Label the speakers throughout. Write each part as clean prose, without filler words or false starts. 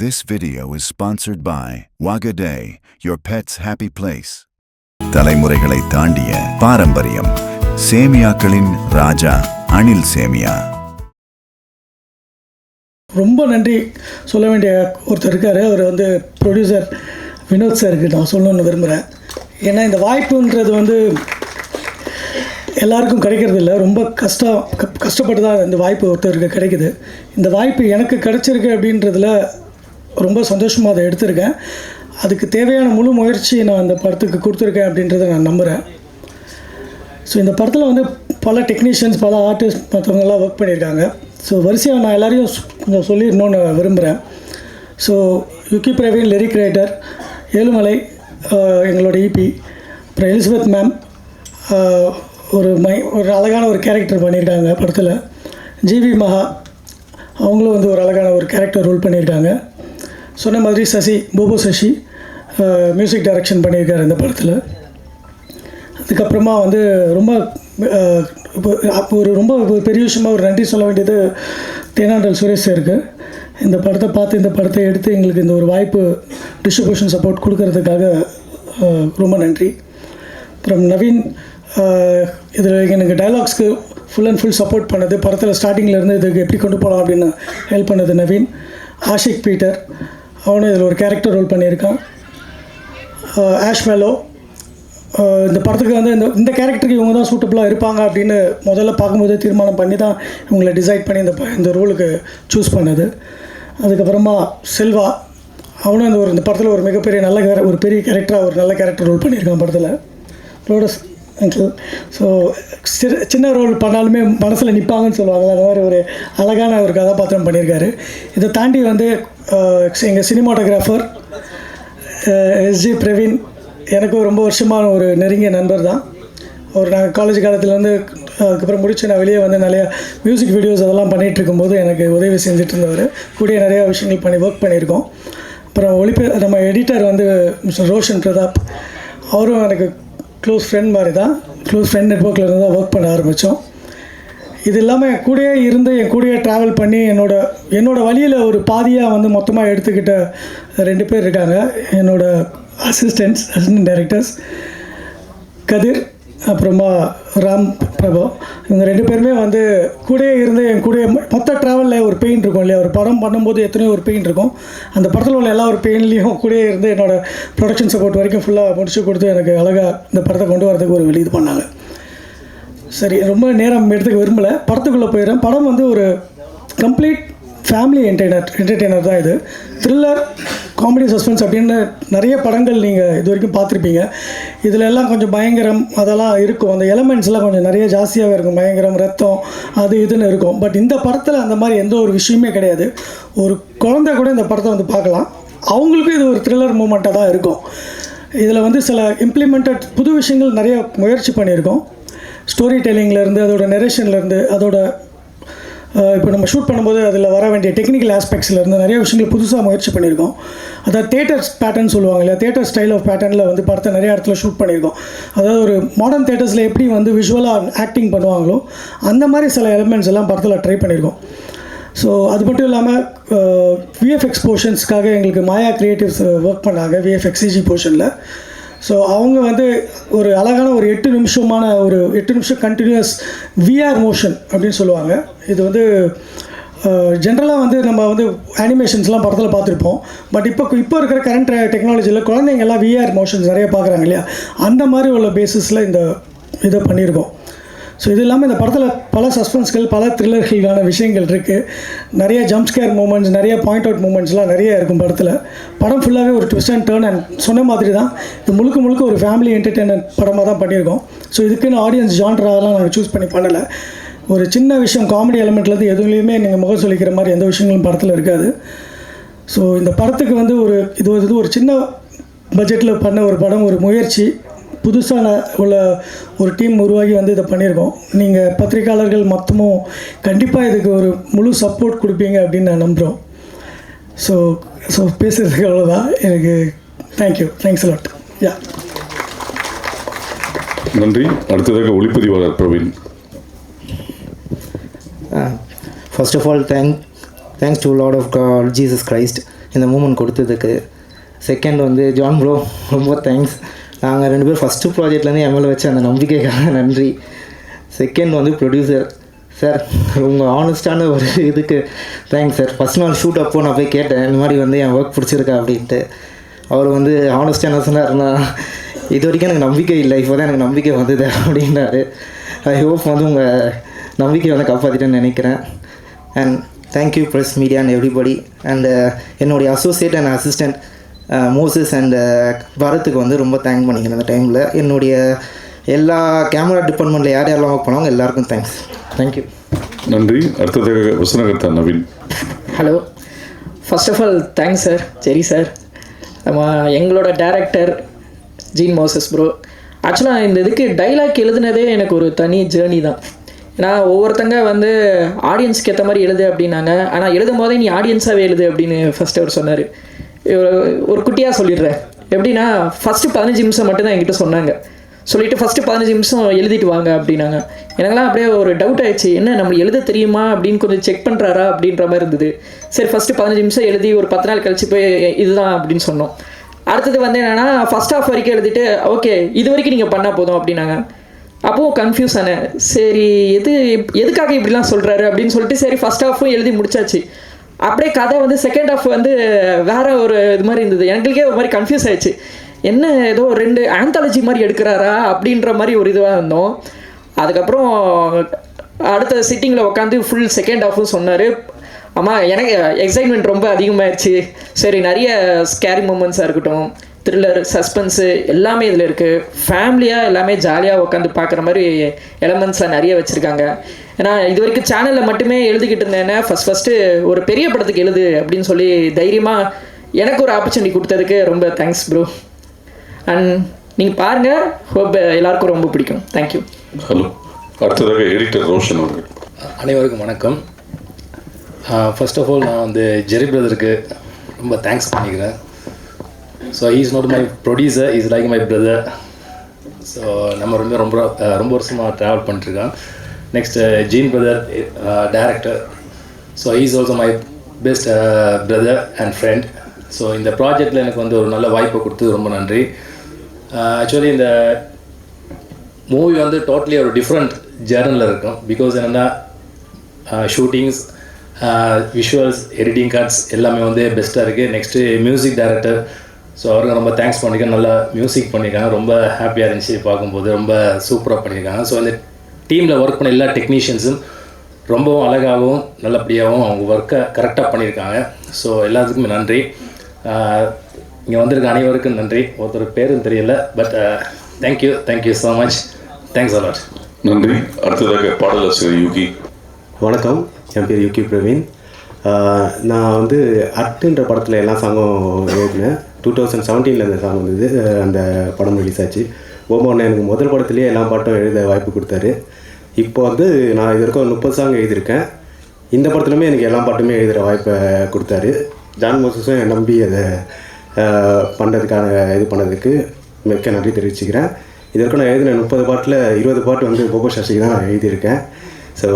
Speaker 1: This video is sponsored by Wagaday, your pet's happy place. தலைமுறைகளை தாண்டிய பாரம்பரியம். சேமியாக்களின் ராஜா அணில் சேமியா.
Speaker 2: ரொம்ப நன்றி சொல்ல வேண்டிய ஒருத்தர் இருக்கார். அவர் வந்து ப்ரொடியூசர் வினோத் சாருக்கு நான் சொல்லணும்னு விரும்புகிறேன். ஏன்னா இந்த வாய்ப்புன்றது எல்லாருக்கும் கிடைக்கிறது இல்லை. ரொம்ப கஷ்டப்பட்டு தான் இந்த வாய்ப்பு ஒருத்தருக்கு கிடைக்குது. இந்த வாய்ப்பு எனக்கு கிடைச்சிருக்கு அப்படின்றதுல ரொம்ப சந்தோஷமாக அதை எடுத்திருக்கேன். அதுக்கு தேவையான முழு முயற்சி நான் அந்த படத்துக்கு கொடுத்துருக்கேன் அப்படின்றத நான் நம்புகிறேன். ஸோ இந்த படத்தில் பல டெக்னீஷியன்ஸ், பல ஆர்டிஸ்ட் மற்றவங்கெல்லாம் ஒர்க் பண்ணியிருக்காங்க. ஸோ வரிசையாக நான் எல்லாரையும் கொஞ்சம் சொல்லிடணும்னு விரும்புகிறேன். So Yuqi Praveen lyric writer, Ezhumalai எங்களோட இபி, அப்புறம் எலிசபெத் மேம் ஒரு அழகான ஒரு கேரக்டர் பண்ணியிருக்காங்க படத்தில். ஜிவி மகா அவங்களும் ஒரு அழகான ஒரு கேரக்டர் ரோல் பண்ணியிருக்காங்க. சொன்ன மாதிரி போபோ சசி மியூசிக் டைரக்ஷன் பண்ணியிருக்காரு இந்த படத்தில். அதுக்கப்புறமா ரொம்ப பெரிய விஷயமாக ஒரு நன்றி சொல்ல வேண்டியது தேனாண்டல் சுரேஷ் இருக்குது. இந்த படத்தை எடுத்து எங்களுக்கு இந்த ஒரு வாய்ப்பு டிஸ்ட்ரிபியூஷன் சப்போர்ட் கொடுக்கறதுக்காக ரொம்ப நன்றி. அப்புறம் நவீன் இதில் எனக்கு டைலாக்ஸ்க்கு ஃபுல் அண்ட் ஃபுல் சப்போர்ட் பண்ணது, படத்தில் ஸ்டார்டிங்கிலேருந்து இதுக்கு எப்படி கொண்டு போகலாம் அப்படின்னு ஹெல்ப் பண்ணது நவீன். ஆஷிக் பீட்டர் அவனும் இதில் ஒரு கேரக்டர் ரோல் பண்ணியிருக்கான். ஆஷ் மேலோ இந்த படத்துக்கு இந்த கேரக்டருக்கு இவங்க தான் சூட்டபுளாக இருப்பாங்க அப்படின்னு முதல்ல பார்க்கும்போது தீர்மானம் பண்ணி தான் இவங்களை டிசைட் பண்ணி இந்த ரோலுக்கு சூஸ் பண்ணது. அதுக்கப்புறமா செல்வா அவனும் இந்த படத்தில் ஒரு மிகப்பெரிய ஒரு பெரிய கேரக்டராக ஒரு நல்ல கேரக்டர் ரோல் பண்ணியிருக்கான் படத்தில். லோடஸ் அங்கிள் சின்ன ரோல் பண்ணாலுமே மனசில் நிற்பாங்கன்னு சொல்லுவாங்க. அந்த மாதிரி ஒரு அழகான ஒரு கதாபாத்திரம் பண்ணியிருக்காரு. இதை தாண்டி எங்கள் சினிமாட்டோகிராஃபர் எஸ்ஜி பிரவீன் எனக்கு ரொம்ப வருஷமான ஒரு நெருங்கிய நண்பர் தான். நாங்கள் காலேஜ் காலத்துலேருந்து அதுக்கப்புறம் முடிச்சு நான் வெளியே நிறையா மியூசிக் வீடியோஸ் அதெல்லாம் பண்ணிகிட்டு இருக்கும்போது எனக்கு உதவி செஞ்சுட்டு இருந்தவர். கூடிய நிறையா விஷயங்கள் ஒர்க் பண்ணியிருக்கோம். அப்புறம் நம்ம எடிட்டர் மிஸ்டர் ரோஷன் பிரதாப், அவரும் எனக்கு க்ளோஸ் ஃப்ரெண்ட் மாதிரி தான். க்ளோஸ் ஃப்ரெண்ட் நெட்வொர்க்கில் இருந்து தான் ஒர்க் பண்ண ஆரம்பித்தோம். இது இல்லாமல் என் கூடயே ட்ராவல் பண்ணி என்னோடய வழியில் ஒரு பாதியாக மொத்தமாக எடுத்துக்கிட்ட 2 பேர் இருக்காங்க. என்னோடய அசிஸ்டன்ட் டைரக்டர்ஸ் கதிர், அப்புறமா ராம் பிரபு. இவங்க 2 பேருமே கூடயே இருந்து என் மொத்த ட்ராவலில் ஒரு பெயின் இருக்கும் இல்லையா. ஒரு படம் பண்ணும்போது எத்தனையோ ஒரு பெயின் இருக்கும். அந்த படத்தில் உள்ள எல்லா ஒரு பெயின்லேயும் கூடயே இருந்து என்னோடய ப்ரொடக்ஷன் சப்போர்ட் வரைக்கும் ஃபுல்லாக முடிச்சு கொடுத்து எனக்கு அழகாக இந்த படத்தை கொண்டு வரதுக்கு ஒரு இது பண்ணாங்க. சரி, ரொம்ப நேரம் எடுத்துக்க விரும்பலை, படத்துக்குள்ளே போயிடுறேன். படம் ஒரு கம்ப்ளீட் ஃபேமிலி என்டர்டெய்னர் தான். இது த்ரில்லர், காமெடி, சஸ்பென்ஸ் அப்படின்னு நிறைய படங்கள் நீங்கள் இது வரைக்கும் பார்த்துருப்பீங்க. இதில் எல்லாம் கொஞ்சம் பயங்கரம் அதெல்லாம் இருக்கும். அந்த எலமெண்ட்ஸ்லாம் கொஞ்சம் நிறைய ஜாஸ்தியாகவே இருக்கும். பயங்கரம், ரத்தம், அது இதுன்னு இருக்கும். பட் இந்த படத்தில் அந்த மாதிரி எந்த ஒரு விஷயமே கிடையாது. ஒரு குழந்தை கூட இந்த படத்தை பார்க்கலாம். அவங்களுக்கும் இது ஒரு த்ரில்லர் மூமெண்ட்டாக தான் இருக்கும். இதில் சில இம்ப்ளிமெண்டட் புது விஷயங்கள் நிறைய முயற்சி பண்ணியிருக்கோம். ஸ்டோரி டெல்லிங்லேருந்து, அதோட நெரேஷன்லேருந்து, அதோட இப்போ நம்ம ஷூட் பண்ணும்போது அதில் வர வேண்டிய டெக்னிக்கல் ஆஸ்பெக்ட்ஸ்லேருந்து நிறைய விஷயங்கள் புதுசாக முயற்சி பண்ணியிருக்கோம். அதாவது தேட்டர்ஸ் பேட்டர்ன் சொல்லுவாங்க இல்லையா, தேட்டர் ஸ்டைல் ஆஃப் பேட்டர்னில் படத்தை நிறைய இடத்துல ஷூட் பண்ணியிருக்கோம். அதாவது ஒரு மாடர்ன் தேட்டர்ஸில் எப்படி விஷுவலாக ஆக்டிங் பண்ணுவாங்களோ அந்த மாதிரி சில எலிமெண்ட்ஸ் எல்லாம் படத்தில் ட்ரை பண்ணியிருக்கோம். ஸோ அது மட்டும் இல்லாமல் விஎஃப்எக்ஸ் போர்ஷன்ஸ்க்காக எங்களுக்கு மாயா கிரியேட்டிவ்ஸ் ஒர்க் பண்ணாங்க விஎஃப்எக்ஸ்சிஜி போர்ஷனில். ஸோ அவங்க ஒரு அழகான ஒரு 8 நிமிஷம் கண்டினியூஸ் விஆர் மோஷன் அப்படின்னு சொல்லுவாங்க. இது ஜென்ரலாக நம்ம அனிமேஷன்ஸ்லாம் படத்தில் பார்த்துருப்போம். பட் இப்போ இருக்கிற கரண்ட் டெக்னாலஜியில் குழந்தைங்கள்லாம் விஆர் மோஷன்ஸ் நிறைய பார்க்குறாங்க இல்லையா, அந்த மாதிரி உள்ள பேசிஸில் இதை பண்ணியிருக்கோம். ஸோ இது இல்லாமல் இந்த படத்தில் பல சஸ்பென்ஸ்கள், பல த்ரில்லர்களான விஷயங்கள் இருக்குது. நிறைய ஜம்ப் ஸ்கேர் மூமெண்ட்ஸ், நிறைய பாயிண்ட் அவுட் மூமெண்ட்ஸ்லாம் நிறைய இருக்கும் படத்தில். படம் ஃபுல்லாகவே ஒரு ட்விஸ்ட் அண்ட் டர்ன் அண்ட் சொன்ன மாதிரி தான். இது முழுக்க ஒரு ஃபேமிலி என்டர்டெயின்மெண்ட் படமாக தான் பண்ணியிருக்கோம். ஸோ இதுக்குன்னு ஆடியன்ஸ் ஜான்ராலாம் நாங்கள் சூஸ் பண்ணலை. ஒரு சின்ன விஷயம், காமெடி எலிமெண்ட்லேருந்து எதுலேயுமே நீங்கள் முகம் சொல்லிக்கிற மாதிரி எந்த விஷயங்களும் படத்தில் இருக்காது. ஸோ இந்த படத்துக்கு இது ஒரு சின்ன பட்ஜெட்டில் பண்ண ஒரு படம், ஒரு முயற்சி, புதுசாக உள்ள ஒரு டீம் உருவாகி இதை பண்ணியிருக்கோம். நீங்கள் பத்திரிகையாளர்கள் மொத்தமும் கண்டிப்பாக இதுக்கு ஒரு முழு சப்போர்ட் கொடுப்பீங்க அப்படின்னு நான் நம்புகிறோம். ஸோ பேசுகிறதுக்கு அவ்வளோதான். எனக்கு தேங்க்ஸ் அலாட். யா,
Speaker 3: நன்றி. அடுத்ததாக ஒளிப்பதிவாளர் Praveen.
Speaker 4: First of all, thanks to Lord of God, Jesus Christ. இந்த மூமெண்ட் கொடுத்ததுக்கு. செகண்ட் வந்து ஜான் ப்ரோ, ரொம்ப தேங்க்ஸ். நாங்கள் 2 பேரும் ஃபஸ்ட்டு ப்ராஜெக்ட்லேருந்து என் மேலே வச்ச அந்த நம்பிக்கைக்காக நன்றி. செகண்ட் வந்து ப்ரொடியூசர் சார், உங்கள் ஆனஸ்டான ஒரு இதுக்கு தேங்க்ஸ் சார். ஃபஸ்ட் நாள் ஷூட் அப்போ நான் போய் கேட்டேன், இந்த மாதிரி வந்து என் ஒர்க் பிடிச்சிருக்கா அப்படின்ட்டு. அவர் வந்து ஆனஸ்டாக என்ன சொன்னார்னா, இது வரைக்கும் எனக்கு நம்பிக்கை இல்லை, இப்போ தான் எனக்கு நம்பிக்கை வந்தது அப்படின்னாரு. ஐ ஹோப் வந்து உங்கள் நம்பிக்கை வந்து காப்பாற்றிட்டேன்னு நினைக்கிறேன். And thank you press media and everybody. And என்னுடைய associate and assistant Moses and பரத்துக்கு வந்து ரொம்ப தேங்க் பண்ணிக்கிறேன் அந்த டைமில். என்னுடைய எல்லா கேமரா டிபார்ட்மெண்ட்டில் யார் யாரெல்லாம் ஒர்க் பண்ணாங்க எல்லாருக்கும் தேங்க்ஸ். தேங்க்யூ.
Speaker 3: நன்றி. அடுத்ததாக வசனகர்த்தா Naveen.
Speaker 5: Hello, first of all thanks sir, சரி சார். நம்ம எங்களோட டேரக்டர் ஜீன் மோசஸ் ப்ரோ. ஆக்சுவலாக இந்த இதுக்கு டைலாக் எழுதுனதே எனக்கு ஒரு தனி ஜேர்னி தான். ஏன்னா ஒவ்வொருத்தங்க வந்து ஆடியன்ஸ்க்கு ஏற்ற மாதிரி எழுது அப்படின்னாங்க, ஆனால் எழுதும் போதே நீ ஆடியன்ஸாகவே எழுது அப்படின்னு ஃபஸ்ட்டு அவர் சொன்னார். ஒரு குட்டியாக சொல்லிடுறேன். எப்படின்னா ஃபஸ்ட்டு 15 நிமிஷம் மட்டும்தான் என்கிட்ட சொன்னாங்க. சொல்லிவிட்டு ஃபஸ்ட்டு 15 நிமிஷம் எழுதிட்டு வாங்க அப்படின்னாங்க. எனக்குலாம் அப்படியே ஒரு டவுட் ஆயிடுச்சு, என்ன நம்மளுக்கு எழுத தெரியுமா அப்படின்னு கொஞ்சம் செக் பண்ணுறாரா அப்படின்ற மாதிரி இருந்தது. சரி, ஃபஸ்ட்டு 15 நிமிஷம் எழுதி ஒரு 10 நாள் கழிச்சு போய் இதுதான் அப்படின்னு சொன்னோம். அடுத்தது வந்து என்னென்னா ஃபஸ்ட் ஹாஃப் வரைக்கும் எழுதிட்டு ஓகே இது வரைக்கும் நீங்கள் பண்ணால் போதும் அப்படின்னாங்க. அப்போது கன்ஃபியூஸ் ஆனேன். சரி, எதுக்காக இப்படிலாம் சொல்கிறாரு அப்படின்னு சொல்லிட்டு சரி ஃபஸ்ட் ஹாஃபும் எழுதி முடிச்சாச்சு. அப்படியே கதை வந்து செகண்ட் ஹாஃப் வந்து வேறு ஒரு இது மாதிரி இருந்தது. எங்களுக்கே ஒரு மாதிரி கன்ஃபியூஸ் ஆயிடுச்சு, என்ன ஏதோ 2 ஆந்தாலஜி மாதிரி எடுக்கிறாரா அப்படின்ற மாதிரி ஒரு இதுவாக இருந்தோம். அதுக்கப்புறம் அடுத்த சிட்டிங்கில் உட்காந்து ஃபுல் செகண்ட் ஹாஃபும் சொன்னார். ஆமாம், எனக்கு எக்ஸைட்மெண்ட் ரொம்ப அதிகமாகிடுச்சு. சரி, நிறைய ஸ்கேரி மூமெண்ட்ஸாக இருக்கட்டும், த்ரில்லர், சஸ்பென்ஸு எல்லாமே இதில் இருக்குது. ஃபேமிலியாக எல்லாமே ஜாலியாக உட்காந்து பார்க்குற மாதிரி எலமெண்ட்ஸாக நிறைய வச்சுருக்காங்க. ஏன்னா இது வரைக்கும் சேனலில் மட்டுமே எழுதிக்கிட்டு இருந்தேன்னா ஃபஸ்ட்டு ஒரு பெரிய படத்துக்கு எழுது அப்படின்னு சொல்லி தைரியமாக எனக்கு ஒரு ஆப்பர்ச்சுனிட்டி கொடுத்ததுக்கு ரொம்ப தேங்க்ஸ் ப்ரோ. அண்ட் நீங்கள் பாருங்கள், ஹோப் எல்லாருக்கும் ரொம்ப பிடிக்கும். தேங்க்யூ.
Speaker 3: ஹலோ, அடுத்ததாக எடிட்டர் ரோஷன் அவர்கள்.
Speaker 6: அனைவருக்கும் வணக்கம். ஃபர்ஸ்ட் ஆஃப் ஆல் நான் வந்து ஜெரி பிரதருக்கு ரொம்ப தேங்க்ஸ் பண்ணிக்கிறேன். So is not my producer, is like my brother. So நம்ம ரொம்ப வருஷமாக ட்ராவல் பண்ணிட்டுருக்கோம். Next Jeen brother, director. So is also my best brother and friend. So இந்த ப்ராஜெக்டில் எனக்கு வந்து ஒரு நல்ல வாய்ப்பை கொடுத்து ரொம்ப நன்றி. ஆக்சுவலி இந்த மூவி வந்து டோட்டலி ஒரு டிஃப்ரெண்ட் ஜேர்னலில் இருக்கும். பிகாஸ் என்னென்னா ஷூட்டிங்ஸ், விஷுவல்ஸ், எடிட்டிங் கார்ட்ஸ் எல்லாமே வந்து பெஸ்ட்டாக இருக்குது. நெக்ஸ்ட்டு மியூசிக் டைரக்டர், ஸோ அவருக்கு ரொம்ப தேங்க்ஸ் பண்ணியிருக்கேன். நல்லா மியூசிக் பண்ணியிருக்காங்க, ரொம்ப ஹாப்பியாக இருந்துச்சு பார்க்கும்போது. ரொம்ப சூப்பராக பண்ணியிருக்காங்க. ஸோ இந்த டீமில் ஒர்க் பண்ண எல்லா டெக்னீஷியன்ஸும் ரொம்பவும் அழகாகவும் நல்லபடியாகவும் அவங்க ஒர்க்கை கரெக்டாக பண்ணியிருக்காங்க. ஸோ எல்லாத்துக்குமே நன்றி. இங்கே வந்திருக்க அனைவருக்கும் நன்றி. ஒருத்தர் பேரும் தெரியல, but thank you so much. Thanks a lot.
Speaker 3: நன்றி. அடுத்ததாக பாடலாசிரியர் யுகி.
Speaker 7: வணக்கம், என் பேர் யுகி பிரவீன். நான் வந்து அட்டுன்ற படத்தில் எல்லா சாங்கும் எழுதினேன். 2017 அந்த சாங் வந்தது. அந்த படம் ரிலீஸ் ஆச்சு. ஓமோன்னு எனக்கு முதல் படத்துலேயே எல்லா பாட்டும் எழுத வாய்ப்பு கொடுத்தாரு. இப்போ வந்து நான் இது வரைக்கும் 30 சாங் எழுதியிருக்கேன். இந்த படத்துலையுமே எனக்கு எல்லா பாட்டுமே எழுதுகிற வாய்ப்பை கொடுத்தாரு. ஜான் மோசஸும் என்னை நம்பி அதை பண்ணுறதுக்கான இது பண்ணதுக்கு மிக்க நன்றி தெரிவிச்சுக்கிறேன். இது வரைக்கும் நான் எழுதின 30 பாட்டில் 20 பாட்டு வந்து போகோ சசிக்கு தான் நான் எழுதியிருக்கேன். ஸோ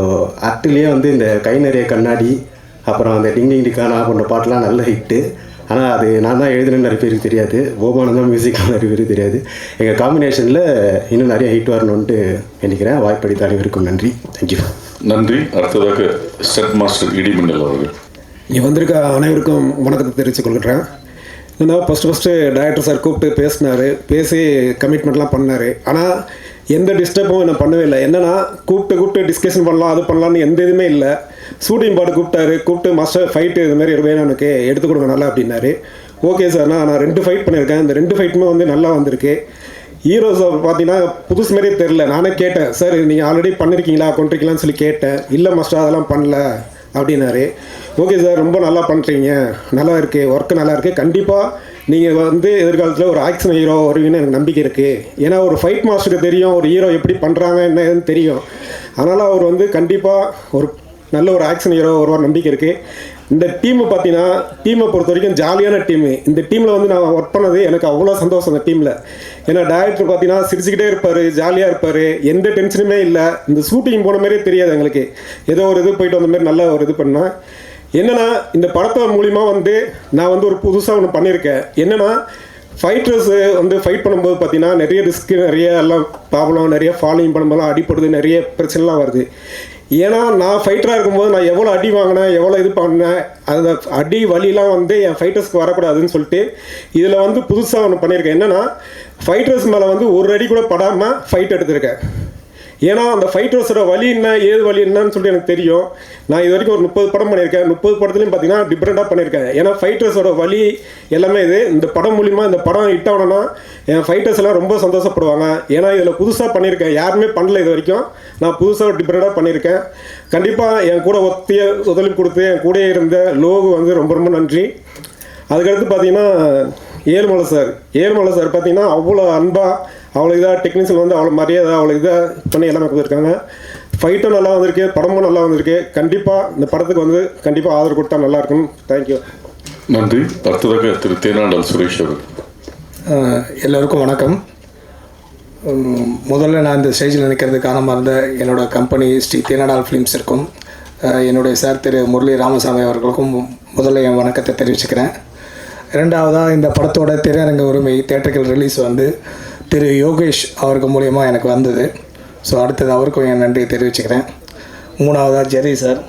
Speaker 7: ஆக்டிலேயே வந்து இந்த கை நிறைய கண்ணாடி, அப்புறம் அந்த டிங் டிங் டிக்கானா போன்ற பாட்டெலாம் நல்ல ஹிட்டு. ஆனால் அது நான் தான் எழுதுனேன்னு நிறைய பேருக்கு தெரியாது, ஓபானம் தான் மியூசிக்காக நிறைய பேருக்கு தெரியாது. எங்கள் காம்பினேஷனில் இன்னும் நிறைய ஹிட் வரணுன்ட்டு நினைக்கிறேன். வாய்ப்பளித்த அனைவருக்கும் நன்றி. தேங்க்யூ.
Speaker 3: நன்றி. அடுத்ததாக ஸ்டெட் மாஸ்டர் இடிமின்னல் அவர்கள்.
Speaker 8: இங்கே வந்திருக்க அனைவருக்கும் வணக்கத்தை தெரிவித்துக் கொள்கிறேன். ஏன்னா ஃபஸ்ட்டு டைரக்டர் சார் கூப்பிட்டு பேசி கமிட்மெண்ட்லாம் பண்ணார். ஆனால் எந்த டிஸ்டர்பும் நான் பண்ணவே இல்லை. என்னென்னா கூப்பிட்டு டிஸ்கஷன் பண்ணலாம், அது பண்ணலான்னு எந்த இதுவுமே இல்லை. ஷூட்டிங் பாட்டு கூப்பிட்டு மாஸ்டர் ஃபைட்டு இதுமாரி வேணும் எனக்கு எடுத்து கொடுங்க நல்லா அப்படின்னாரு. ஓகே சார், நான் 2 ஃபைட் பண்ணியிருக்கேன். இந்த 2 ஃபைட்டுமே வந்து நல்லா வந்திருக்கு. ஹீரோஸை பார்த்தீங்கன்னா புதுசு மாதிரியே தெரில. நானே கேட்டேன், சார் நீங்கள் ஆல்ரெடி பண்ணியிருக்கீங்களா கொண்டிருக்கீங்களான்னு சொல்லி கேட்டேன். இல்லை மாஸ்டர் அதெல்லாம் பண்ணல அப்படின்னாரு. ஓகே சார், ரொம்ப நல்லா பண்ணுறீங்க, நல்லா இருக்குது, ஒர்க்கு நல்லா இருக்குது. கண்டிப்பாக நீங்கள் வந்து எதிர்காலத்தில் ஒரு ஆக்ஷன் ஹீரோ வருவீங்கன்னு எனக்கு நம்பிக்கை இருக்குது. ஏன்னா ஒரு ஃபைட் மாஸ்டருக்கு தெரியும் ஒரு ஹீரோ எப்படி பண்ணுறாங்க என்னன்னு தெரியும். அதனால் அவர் வந்து கண்டிப்பாக ஒரு நல்ல ஒரு ஆக்ஷன் ஹீரோ வருவார் நம்பிக்கை இருக்குது. இந்த டீமை பார்த்தீங்கன்னா டீமை பொறுத்த வரைக்கும் ஜாலியான டீமு. இந்த டீமில் வந்து நான் ஒர்க் பண்ணது எனக்கு அவ்வளோ சந்தோஷம் இந்த டீமில். ஏன்னா டைரக்டர் பார்த்தீங்கன்னா சிரிச்சுக்கிட்டே இருப்பார், ஜாலியாக இருப்பார், எந்த டென்ஷனுமே இல்லை. இந்த ஷூட்டிங் போன மாதிரியே தெரியாது எங்களுக்கு. ஏதோ ஒரு இது போயிட்டு வந்த மாதிரி நல்ல ஒரு இது பண்ணால் என்னென்னா இந்த படத்தை மூலிமா வந்து நான் வந்து ஒரு புதுசாக ஒன்று பண்ணியிருக்கேன். என்னென்னா ஃபைட்டர்ஸு வந்து ஃபைட் பண்ணும்போது பார்த்தீங்கன்னா நிறைய ரிஸ்க்கு, நிறைய எல்லாம் ப்ராப்ளம், நிறைய ஃபாலோயிங் பண்ணும்போதெல்லாம் அடிப்படுது, நிறைய பிரச்சனைலாம் வருது. ஏன்னா நான் ஃபைட்டராக இருக்கும்போது நான் எவ்வளோ அடி வாங்கினேன், எவ்வளோ இது பண்ணேன், அந்த அடி வலிலாம் வந்து என் ஃபைட்டர்ஸ்க்கு வரக்கூடாதுன்னு சொல்லிட்டு இதில் வந்து புதுசாக ஒன்று பண்ணியிருக்கேன். என்னென்னா ஃபைட்டர்ஸ் மேலே வந்து ஒரு அடி கூட படாமல் ஃபைட் எடுத்திருக்கேன். ஏன்னா அந்த ஃபைட்டர்ஸோட வலி என்ன, ஏது வலி என்னன்னு சொல்லிட்டு எனக்கு தெரியும். நான் இது வரைக்கும் ஒரு 30 படம் பண்ணியிருக்கேன். 30 படத்துலையும் பார்த்தீங்கன்னா டிஃப்ரெண்ட்டாக பண்ணியிருக்கேன். ஏன்னா ஃபைட்டர்ஸோட வலி எல்லாமே இந்த படம் மூலிமா இந்த படம் ஹிட் ஆகணும்னா என் ஃபைட்டர்ஸ் எல்லாம் ரொம்ப சந்தோஷப்படுவாங்க. ஏன்னா இதில் புதுசாக பண்ணியிருக்கேன், யாருமே பண்ணல இது வரைக்கும். நான் புதுசாக டிஃப்ரெண்ட்டாக பண்ணியிருக்கேன். கண்டிப்பாக என் கூட ஒத்துழைப்பு கொடுத்து என் கூட இருந்த லோகு வந்து ரொம்ப ரொம்ப நன்றி. அதுக்கடுத்து பார்த்தீங்கன்னா ஏழுமலை சார் பார்த்தீங்கன்னா அவ்வளோ அன்பாக, அவ்வளோ இதாக டெக்னீஷியன் வந்து அவ்வளோ மரியாதை, அவ்வளோ இதாக பண்ணி எல்லாமே கொடுத்துருக்காங்க. ஃபைட்டும் நல்லா வந்திருக்கு, படமும் நல்லா வந்திருக்கு. கண்டிப்பாக இந்த படத்துக்கு வந்து கண்டிப்பாக ஆதரவு கொடுத்தா நல்லாயிருக்கும். தேங்க்யூ.
Speaker 3: நன்றி. அடுத்ததாக திரு தேனாண்டல் சுரேஷ் அவர்.
Speaker 9: எல்லோருக்கும் வணக்கம். முதல்ல நான் இந்த ஸ்டேஜில் நிற்கிறதுக்கு காரணமாக இருந்த என்னோடய கம்பெனி ஸ்ரீ தேனாடால் ஃபிலிம்ஸ் இருக்கும் என்னுடைய சார் திரு முரளி ராமசாமி அவர்களுக்கும் முதல்ல என் வணக்கத்தை தெரிவிச்சுக்கிறேன். இரண்டாவதாக இந்த படத்தோட திரையரங்க உரிமை தியேட்டர்கள் ரிலீஸ் வந்து திரு யோகேஷ் அவருக்கு மூலியமாக எனக்கு வந்தது. ஸோ அடுத்தது அவருக்கும் என் நன்றியை தெரிவிச்சுக்கிறேன். மூணாவதாக ஜெரி சார்,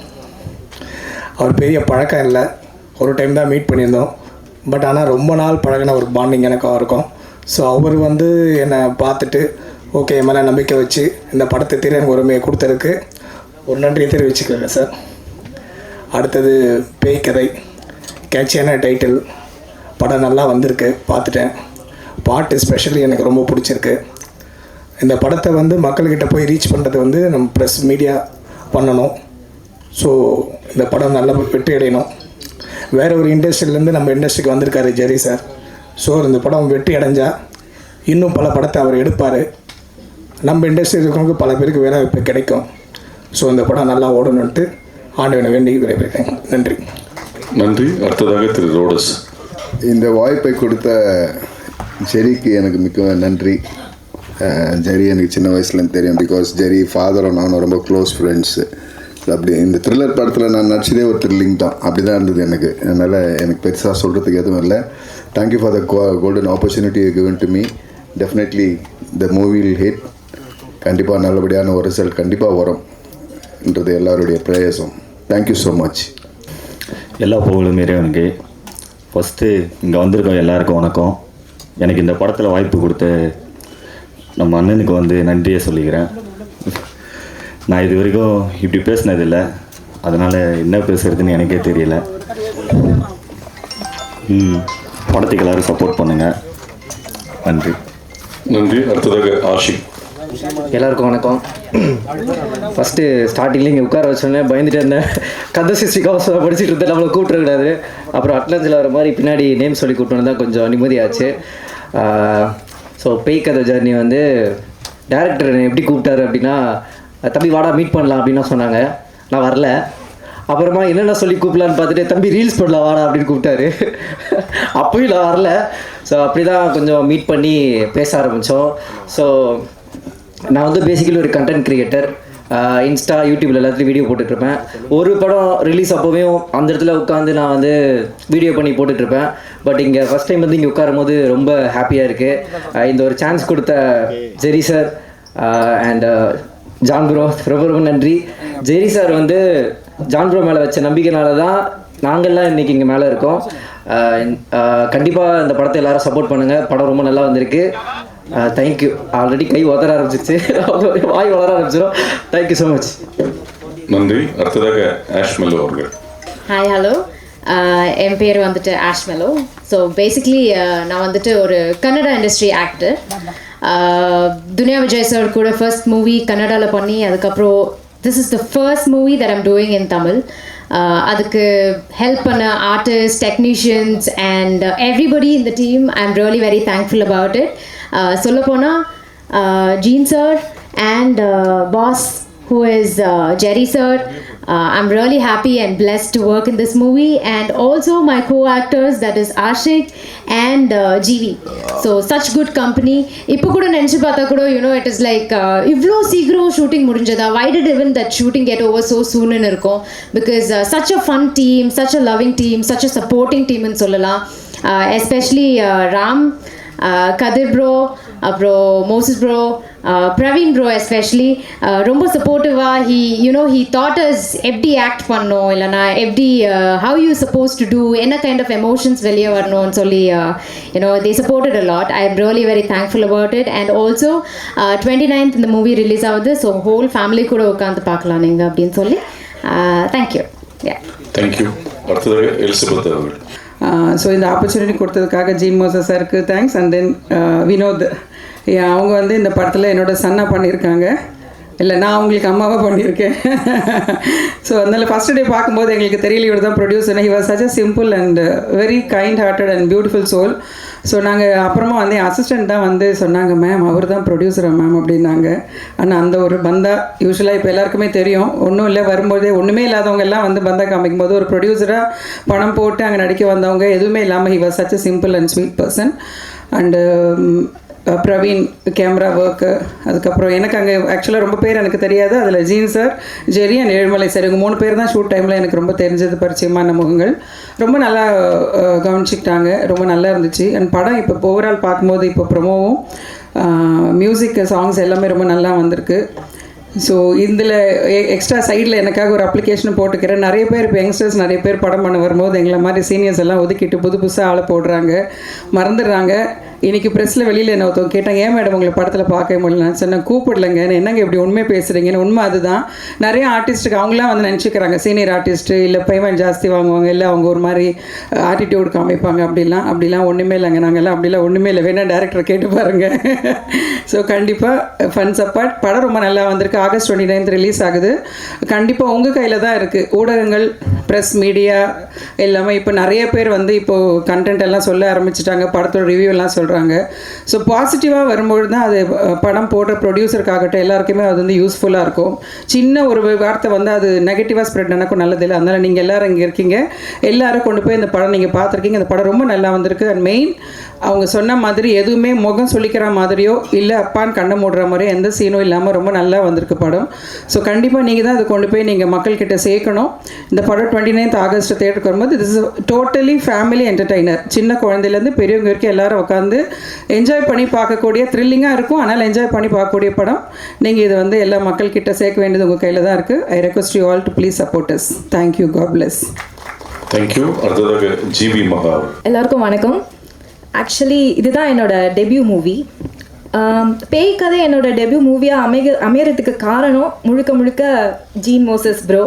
Speaker 9: அவர் பெரிய பழக்கம் இல்லை, ஒரு டைம் தான் மீட் பண்ணியிருந்தோம். பட் ஆனால் ரொம்ப நாள் பழகின ஒரு பாண்டிங் எனக்கும் இருக்கும். ஸோ அவர் வந்து என்னை பார்த்துட்டு ஓகே என் மேலே நம்பிக்கை வச்சு இந்த படத்தை திரையரங்க உரிமையை கொடுத்ததுக்கு ஒரு நன்றியை தெரிவிச்சுக்கிறேன் சார். அடுத்தது பேய் கதை, கேட்சியான டைட்டில், படம் நல்லா வந்திருக்கு, பார்த்துட்டேன். பாட்டு ஸ்பெஷலி எனக்கு ரொம்ப பிடிச்சிருக்கு. இந்த படத்தை வந்து மக்கள்கிட்ட போய் ரீச் பண்ணுறது வந்து நம்ம ப்ரெஸ் மீடியா பண்ணணும். ஸோ இந்த படம் நல்லா வெற்றி அடையணும். வேறு ஒரு இண்டஸ்ட்ரியிலேருந்து நம்ம இண்டஸ்ட்ரிக்கு வந்திருக்காரு ஜெரி சார். ஸோ இந்த படம் வெற்றி அடைஞ்சால் இன்னும் பல படத்தை அவர் எடுப்பார். நம்ம இண்டஸ்ட்ரியில் இருக்கிறவங்க பல பேருக்கு வேலை வாய்ப்பு கிடைக்கும். ஸோ இந்த படம் நல்லா ஓடணுன்ட்டு ஆண்டவனை வேண்டி விடைபெறுகிறேன். நன்றி.
Speaker 3: நன்றி. அடுத்ததாக திரு ரோடஸ்.
Speaker 10: இந்த வாய்ப்பை கொடுத்த ஜெரிக்கு எனக்கு மிக்க நன்றி. ஜெரி எனக்கு சின்ன வயசுலேருந்து தெரியும். பிகாஸ் ஜெரி ஃபாதரும் நானும் ரொம்ப க்ளோஸ் ஃப்ரெண்ட்ஸு. அப்படி இந்த த்ரில்லர் படத்தில் நான் நடிச்சதே ஒரு த்ரில்லிங் தான், அப்படி தான் இருந்தது எனக்கு. அதனால் எனக்கு பெருசாக சொல்கிறதுக்கு எதுவும் இல்லை. Thank you for the golden opportunity given to me. Definitely the movie will hit. கண்டிப்பாக நல்லபடியான ஒரு ரிசல்ட் கண்டிப்பாக வரும்ன்றது எல்லாருடைய ப்ரேயர்ஸும். Thank you so much.
Speaker 11: எல்லா புகழும் இறைவனுக்கு. ஃபஸ்ட்டு இங்கே வந்திருக்கோம் எல்லாருக்கும் வணக்கம். எனக்கு இந்த படத்தில் வாய்ப்பு கொடுத்த நம்ம அண்ணனுக்கு வந்து நன்றியை சொல்லிக்கிறேன். நான் இது வரைக்கும் இப்படி பேசினதில்லை, அதனால் என்ன பேசுகிறதுன்னு எனக்கே தெரியல. படத்துக்கு எல்லோரும் சப்போர்ட் பண்ணுங்கள். நன்றி.
Speaker 3: நன்றி. அடுத்ததாக ஆஷிக்.
Speaker 5: எல்லாருக்கும் வணக்கம். ஃபஸ்ட்டு ஸ்டார்டிங்கில் இங்கே உட்கார வச்சோன்னே பயந்துட்டு இருந்தேன். கந்த சிஸ்டி கவசம் படிச்சுட்டு இருந்தேன், நம்மளை கூப்பிட்றக்கூடாது. அப்புறம் அட்லான்ஸில் வர மாதிரி பின்னாடி நேம் சொல்லி கூப்பிட்டு தான் கொஞ்சம் நிம்மதியாச்சு. ஸோ பேய் கதை ஜர்னி வந்து டேரக்டர் என்னை எப்படி கூப்பிட்டாரு அப்படின்னா, தம்பி வாடா மீட் பண்ணலாம் அப்படின்னா சொன்னாங்க. நான் வரல. அப்புறமா என்னென்ன சொல்லி கூப்பிடலான்னு பார்த்துட்டு தம்பி ரீல்ஸ் பண்ணலாம் வாடா அப்படின்னு கூப்பிட்டாரு. அப்பயும் நான் வரல. ஸோ அப்படி தான் கொஞ்சம் மீட் பண்ணி பேச ஆரம்பித்தோம். ஸோ நான் வந்து பேசிக்கலி ஒரு கண்டென்ட் க்ரியேட்டர். இன்ஸ்டா, யூடியூப்பில் எல்லாத்துலேயும் வீடியோ போட்டுட்ருப்பேன். ஒரு படம் ரிலீஸ் அப்போவும் அந்த இடத்துல உட்காந்து நான் வந்து வீடியோ பண்ணி போட்டுட்ருப்பேன். பட் இங்கே ஃபஸ்ட் டைம் வந்து இங்கே உட்காரும் போது ரொம்ப ஹாப்பியாக இருக்குது. இந்த ஒரு சான்ஸ் கொடுத்த ஜெரி சார் அண்ட் ஜான் ப்ரோ ரொம்ப ரொம்ப நன்றி. ஜெரி சார் வந்து ஜான் ப்ரோ மேலே வச்ச நம்பிக்கைனால தான் நாங்கள்லாம் இன்றைக்கி இங்கே மேலே இருக்கோம். கண்டிப்பாக இந்த படத்தை எல்லோரும் சப்போர்ட் பண்ணுங்கள். படம் ரொம்ப நல்லா வந்திருக்கு. தேங்க்யூ. ஆல்ரெடி கை உதற ஆரம்பிச்சிச்சு, வாய் வளர ஆரம்பிச்சிடும். Thank you so much.
Speaker 3: நன்றி. அடுத்ததாக ஆஷ்மெலோ அவர்கள்.
Speaker 12: Hi, hello. என் பேர் வந்துட்டு ஆஷ்மெலோ. ஸோ பேசிக்லி நான் வந்துட்டு ஒரு Kannada industry actor. Duniya Vijay sir கூட ஃபர்ஸ்ட் மூவி கன்னடாவில் பண்ணி, அதுக்கப்புறம் this is the first movie that I'm doing in Tamil. அதுக்கு ஹெல்ப் பண்ண artist, technicians and everybody in the team I am really very thankful about it. சொல்லப்போனால் ஜீன் sir and boss who is Jerry sir, I'm really happy and blessed to work in this movie, and also my co-actors, that is Ashik and GV. So such good company. Ipo kuda nenchu paatha kuda, you know, it is like ivlo sigro shooting mudinjada, why did even that shooting get over so soon in irukom, because such a fun team, such a loving team, such a supporting team in sollala, especially Ram, Kadir bro, bro Moses bro, Praveen bro especially, ரொம்ப supportive-ஆ he taught us எப்படி act பண்ணணும், இல்லைனா எப்படி how you supposed to do, என்ன kind of emotions வெளியே வரணும்னு சொல்லி they supported a lot. I am really very thankful about it. And also 29th இந்த மூவி ரிலீஸ் ஆகுது, ஸோ ஹோல் ஃபேமிலி கூட உட்காந்து பார்க்கலாம் நீங்கள் அப்படின்னு சொல்லி தேங்க்யூ.
Speaker 3: தேங்க்யூ. அடுத்தது எலிசபெத் அவர்கள்.
Speaker 13: ஸோ இந்த ஆப்பர்ச்சுனிட்டி கொடுத்ததுக்காக ஜீன் மோசஸ் சாருக்கு தேங்க்ஸ். அண்ட் தென் வினோத், அவங்க வந்து இந்த படத்தில் என்னோட சன்னா பண்ணியிருக்காங்க, இல்லை நான் அவங்களுக்கு அம்மாவாக பண்ணியிருக்கேன். ஸோ அதனால் ஃபஸ்ட் டே பார்க்கும்போது எங்களுக்கு தெரியல இவர் தான் producer. He was such a simple and very kind hearted and beautiful soul. So நாங்கள் அப்புறமா வந்து என் அசிஸ்டண்ட் தான் வந்து சொன்னாங்க, மேம் அவர் தான் ப்ரொடியூசரா மேம் அப்படின்னாங்க. ஆனால் அந்த ஒரு பந்தா யூஸ்வலாக இப்போ எல்லாருக்குமே தெரியும், ஒன்றும் இல்லை வரும்போதே ஒன்றுமே இல்லாதவங்க எல்லாம் வந்து பந்தா காமிக்கும் போது ஒரு ப்ரொடியூசராக பணம் போட்டு அங்கே நடிக்க வந்தவங்க எதுவுமே இல்லாமல் he was such a simple and sweet person. And Praveen camera work, அதுக்கப்புறம் எனக்கு அங்கே ஆக்சுவலாக ரொம்ப பேர் எனக்கு தெரியாது, அதில் Jeen sir, Jerry and Ezhumalai sir, இவங்க 3 பேர் தான் ஷூட் டைமில் எனக்கு ரொம்ப தெரிஞ்சது, பரிச்சயமான முகங்கள். ரொம்ப நல்லா கவனிச்சிக்கிட்டாங்க, ரொம்ப நல்லா இருந்துச்சு. அண்ட் படம் இப்போ ஓவரால் பார்க்கும்போது இப்போ ப்ரொமோவும் மியூசிக் சாங்ஸ் எல்லாமே ரொம்ப நல்லா வந்திருக்கு. ஸோ இதில் எக்ஸ்ட்ரா சைடில் எனக்காக ஒரு அப்ளிகேஷன் போட்டுக்கிறேன். நிறைய பேர் இப்போ யங்ஸ்டர்ஸ் நிறைய பேர் படம் பண்ண வரும்போது எங்களை மாதிரி சீனியர்ஸ் எல்லாம் ஒதுக்கிட்டு புதுசாக ஆளை போடுறாங்க, மறந்துடுறாங்க. இன்றைக்கி ப்ரெஸ்ஸில் வெளியில் என்ன ஒருத்தவங்க கேட்டாங்க, ஏன் மேடம் உங்களை படத்தில் பார்க்க முடியல, நான் சொன்னேன் கூப்பிடலைங்க, என்னங்க இப்படி உண்மை பேசுகிறீங்கன்னு. உண்மை அதுதான். நிறைய ஆர்டிஸ்ட்டுக்கு அவங்களாம் வந்து நினச்சிக்கிறாங்க சீனியர் ஆர்டிஸ்ட்டு இல்லை பேமெண்ட் ஜாஸ்தி வாங்குவாங்க, இல்லை அவங்க ஒரு மாதிரி ஆட்டிடியூட் காமிப்பாங்க, அப்படிலாம் ஒன்றுமே இல்லைங்க. நாங்கள்லாம் அப்படிலாம் ஒன்றுமே இல்லை, வேணால் டேரக்டரை கேட்டு பாருங்கள். ஸோ கண்டிப்பாக ஃபன் சப்பாட் படம் ரொம்ப நல்லா வந்திருக்கு. ஆகஸ்ட் 29 ரிலீஸ் ஆகுது. கண்டிப்பாக உங்கள் கையில் தான் இருக்குது. ஊடகங்கள், ப்ரெஸ், மீடியா எல்லாமே இப்போ நிறைய பேர் வந்து இப்போது கண்டென்ட் எல்லாம் சொல்ல ஆரம்பிச்சிட்டாங்க, படத்தோட ரிவ்யூ எல்லாம் சொல்கிறாங்க. ஸோ பாசிட்டிவாக வரும்பொழுது தான் அது படம் போடுற ப்ரொடியூசருக்காகட்டும் எல்லாருக்குமே அது வந்து யூஸ்ஃபுல்லாக இருக்கும். சின்ன ஒரு வார்த்தை வந்து அது நெகட்டிவாக ஸ்ப்ரெட் எனக்கும் நல்லதில்லை. அதனால் நீங்கள் எல்லோரும் இங்கே இருக்கீங்க, எல்லோரும் கொண்டு போய் இந்த படம் நீங்கள் பார்த்துருக்கீங்க. இந்த படம் ரொம்ப நல்லா வந்திருக்கு. அண்ட் மெயின் அவங்க சொன்ன மாதிரி எதுவுமே முகம் சொல்லிக்கிற மாதிரியோ இல்லை அப்பான்னு கண்ணை மூடுற மாதிரியோ எந்த சீனும் இல்லாமல் ரொம்ப நல்லா வந்திருக்கு படம். ஸோ கண்டிப்பாக நீங்கள் தான் அதை கொண்டு போய் நீங்கள் மக்கள்கிட்ட சேர்க்கணும். இந்த படம் 29th ஆகஸ்ட் தேட்டருக்கு வரும்போது இது இஸ் டோட்டலி ஃபேமிலி என்டர்டெய்னர். சின்ன குழந்தையிலேருந்து பெரியவங்க வரைக்கும் எல்லோரும் உட்காந்து என்ஜாய் பண்ணி பார்க்கக்கூடிய, த்ரில்லிங்காக இருக்கும், ஆனால் என்ஜாய் பண்ணி பார்க்கக்கூடிய படம். நீங்கள் இதை வந்து எல்லா மக்கள்கிட்ட சேர்க்க வேண்டியது உங்கள் கையில் தான் இருக்குது. I request you all to please support us. Thank you. God bless.
Speaker 3: Thank you. அடுத்ததாக ஜிவி மகா.
Speaker 14: எல்லாருக்கும் வணக்கம். ஆக்சுவலி இதுதான் என்னோட டெபியூ மூவி. பேய் கதை என்னோட டெபியூ மூவியாக அமையறதுக்கு காரணம் முழுக்க ஜீன் மோசஸ் ப்ரோ.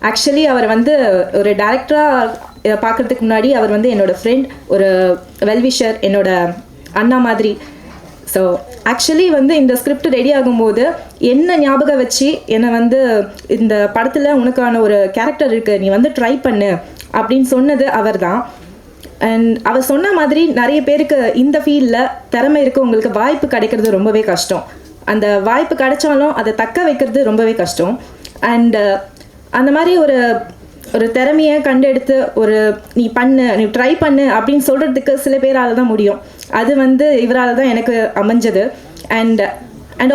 Speaker 14: ஆக்சுவலி அவர் வந்து ஒரு டைரக்டராக பார்க்குறதுக்கு முன்னாடி அவர் வந்து என்னோடய ஃப்ரெண்ட், ஒரு வெல்விஷர், என்னோட அண்ணா மாதிரி. ஸோ ஆக்சுவலி வந்து இந்த ஸ்கிரிப்ட் ரெடி ஆகும்போது என்ன ஞாபகம் வச்சு என்னை வந்து இந்த படத்தில் உனக்கான ஒரு கேரக்டர் இருக்குது, நீ வந்து ட்ரை பண்ணு அப்படின்னு சொன்னது அவர் தான். அண்ட் அவர் சொன்ன மாதிரி நிறைய பேருக்கு இந்த ஃபீல்டில் திறமை இருக்குது, உங்களுக்கு வாய்ப்பு கிடைக்கிறது ரொம்பவே கஷ்டம். அந்த வாய்ப்பு கிடைச்சாலும் அதை தக்க வைக்கிறது ரொம்பவே கஷ்டம். அண்டு அந்த மாதிரி ஒரு திறமையை கண்டெடுத்து நீ பண்ணு, நீ ட்ரை பண்ணு அப்படின்னு சொல்கிறதுக்கு சில பேரால் தான் முடியும். அது வந்து இவரால் தான் எனக்கு அமைஞ்சது. அண்ட்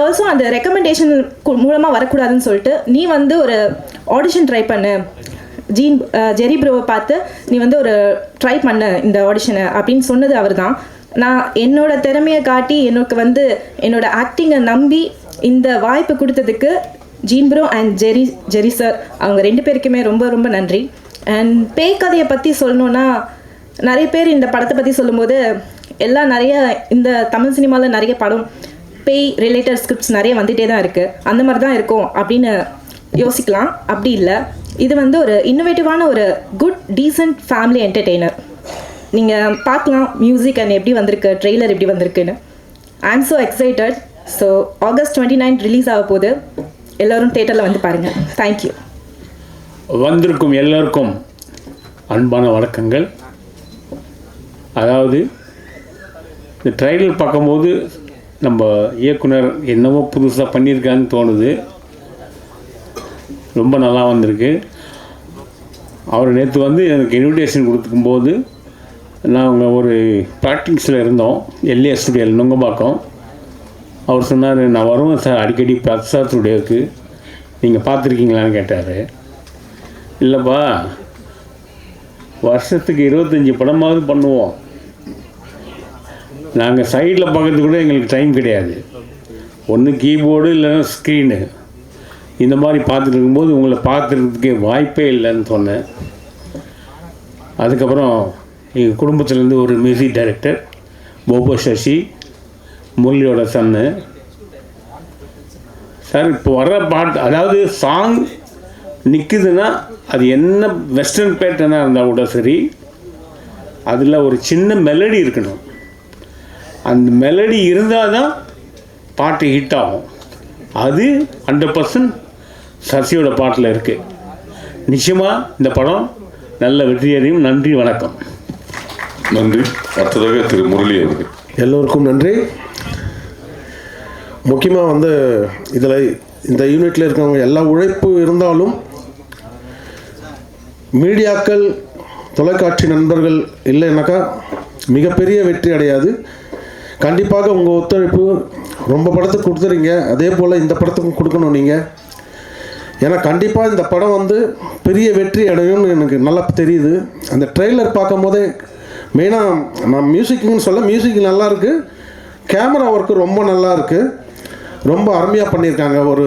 Speaker 14: ஆல்சோ அந்த ரெக்கமெண்டேஷன் மூலமாக வரக்கூடாதுன்னு சொல்லிட்டு நீ வந்து ஒரு ஆடிஷன் ட்ரை பண்ணு, ஜெரி ப்ரோவை பார்த்து நீ வந்து ஒரு ட்ரை பண்ண இந்த ஆடிஷனை அப்படின்னு சொன்னது அவர் தான். நான் என்னோடய திறமையை காட்டி எனக்கு வந்து என்னோடய ஆக்டிங்கை நம்பி இந்த வாய்ப்பு கொடுத்ததுக்கு Jeen bro and Jerry sir, அவங்க 2 பேருக்குமே ரொம்ப ரொம்ப நன்றி. அண்ட் பேய் கதையை பற்றி சொல்லணுன்னா, நிறைய பேர் இந்த படத்தை பற்றி சொல்லும்போது எல்லாம் நிறைய இந்த தமிழ் சினிமாவில் நிறைய படம் பேய் ரிலேட்டட் ஸ்கிரிப்ட்ஸ் நிறைய வந்துகிட்டே தான் இருக்குது, அந்த மாதிரி தான் இருக்கும் அப்படின்னு யோசிக்கலாம். அப்படி இல்லை, இது வந்து ஒரு இன்னோவேட்டிவான ஒரு குட் டீசன்ட் ஃபேமிலி என்டர்டெய்னர். நீங்கள் பார்க்கலாம் மியூசிக் அண்ட் எப்படி வந்திருக்கு, ட்ரெய்லர் எப்படி வந்திருக்குன்னு. ஐ am so excited. So August 29 release ஆக போகுது, எல்லோரும் தேட்டரில் வந்து பாருங்கள். தேங்க்யூ.
Speaker 15: வந்திருக்கும் எல்லோருக்கும் அன்பான வணக்கங்கள். அதாவது இந்த ட்ரெய்லர் பார்க்கும்போது நம்ம இயக்குனர் என்னவோ புதுசாக பண்ணியிருக்கான்னு தோணுது. ரொம்ப நல்லா வந்திருக்கு. அவர் நேற்று வந்து எனக்கு இன்விடேஷன் கொடுத்துக்கும்போது நாங்கள் ஒரு ப்ராக்டிக்ஸில் இருந்தோம், எல்ஏ ஸ்டுடியோவில் நுங்கம்பாக்கம். அவர் சொன்னார், நான் வருவேன் சார் அடிக்கடி பிரசாத் ஸ்டுடியோவுக்கு, நீங்கள் பார்த்துருக்கீங்களான்னு கேட்டார். இல்லைப்பா, வருஷத்துக்கு 25 படமாவது பண்ணுவோம், நாங்கள் சைடில் பார்க்கறது கூட எங்களுக்கு டைம் கிடையாது, ஒன்று கீபோர்டு இல்லைன்னா ஸ்க்ரீனு, இந்த மாதிரி பார்த்துட்டு இருக்கும்போது உங்களை பார்த்துறதுக்கே வாய்ப்பே இல்லைன்னு சொன்னேன். அதுக்கப்புறம் எங்கள் குடும்பத்துலேருந்து ஒரு மியூசிக் டைரக்டர் போபோ சசி, முரளியோட சன்னு சார். இப்போ வர்ற பாட்டு, அதாவது சாங் நிற்குதுன்னா அது என்ன வெஸ்டர்ன் பேட்டர்னாக இருந்தால் கூட சரி, அதில் ஒரு சின்ன மெலடி இருக்கணும். அந்த மெலடி இருந்தால் தான் பாட்டு ஹிட் ஆகும். அது 100% சசியோட பாட்டில் இருக்குது. நிச்சயமாக இந்த படம் நல்ல வெற்றியடையும். நன்றி, வணக்கம்.
Speaker 3: நன்றி. அடுத்ததாக திரு முரளி அவர்கள்.
Speaker 8: எல்லோருக்கும் நன்றி. முக்கியமாக வந்து இதில் இந்த யூனிட்டில் இருக்கிறவங்க எல்லா உழைப்பு இருந்தாலும் மீடியாக்கள், தொலைக்காட்சி நண்பர்கள் இல்லைன்னாக்கா மிகப்பெரிய வெற்றி அடையாது. கண்டிப்பாக உங்கள் ஒத்துழைப்பு ரொம்ப படத்துக்கு கொடுத்துறீங்க, அதே போல் இந்த படத்துக்கும் கொடுக்கணும் நீங்கள். ஏன்னா கண்டிப்பாக இந்த படம் வந்து பெரிய வெற்றி அடையும்னு எனக்கு நல்லா தெரியுது. அந்த ட்ரெய்லர் பார்க்கும் போதே மெயினாக நான் மியூசிக்குன்னு சொல்ல, மியூசிக் நல்லாயிருக்கு, கேமரா ஒர்க்கு ரொம்ப நல்லா இருக்குது, ரொம்ப அருமையாக பண்ணியிருக்காங்க. ஒரு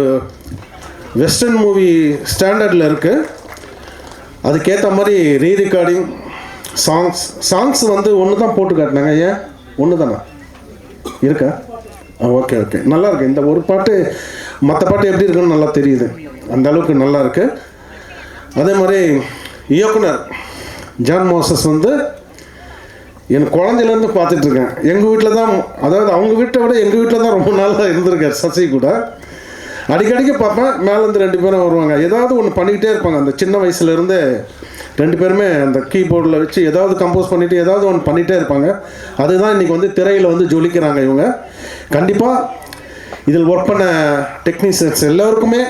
Speaker 8: வெஸ்டர்ன் மூவி ஸ்டாண்டர்டில் இருக்குது. அதுக்கேற்ற மாதிரி ரீரெக்கார்டிங், சாங்ஸ் வந்து ஒன்று தான் போட்டு காட்டினாங்க. ஏன் ஒன்று தானே இருக்கா? ஓகே ஓகே, நல்லா இருக்கு. இந்த ஒரு பாட்டு மற்ற பாட்டு எப்படி இருக்குன்னு நல்லா தெரியுது, அந்த அளவுக்கு நல்லா இருக்கு. அதே மாதிரி இயக்குனர் ஜான் மோசஸ் வந்து என் குழந்தையிலேருந்து பார்த்துட்ருக்கேன். எங்கள் வீட்டில் தான், அதாவது அவங்க வீட்டை விட எங்கள் வீட்டில் தான் ரொம்ப நாளாக இருந்திருக்கார் சசி கூட. அடிக்கடிக்கு பார்ப்பேன், மேலேருந்து 2 பேரும் வருவாங்க, ஏதாவது ஒன்று பண்ணிக்கிட்டே இருப்பாங்க. அந்த சின்ன வயசுலேருந்தே 2 பேருமே அந்த கீபோர்டில் வச்சு ஏதாவது கம்போஸ் பண்ணிவிட்டு ஏதாவது ஒன்று பண்ணிகிட்டே இருப்பாங்க. அதுதான் இன்றைக்கி வந்து திரையில் வந்து ஜொலிக்கிறாங்க இவங்க. கண்டிப்பாக இதில் ஒர்க் பண்ண டெக்னீஷியன்ஸ் எல்லோருக்குமே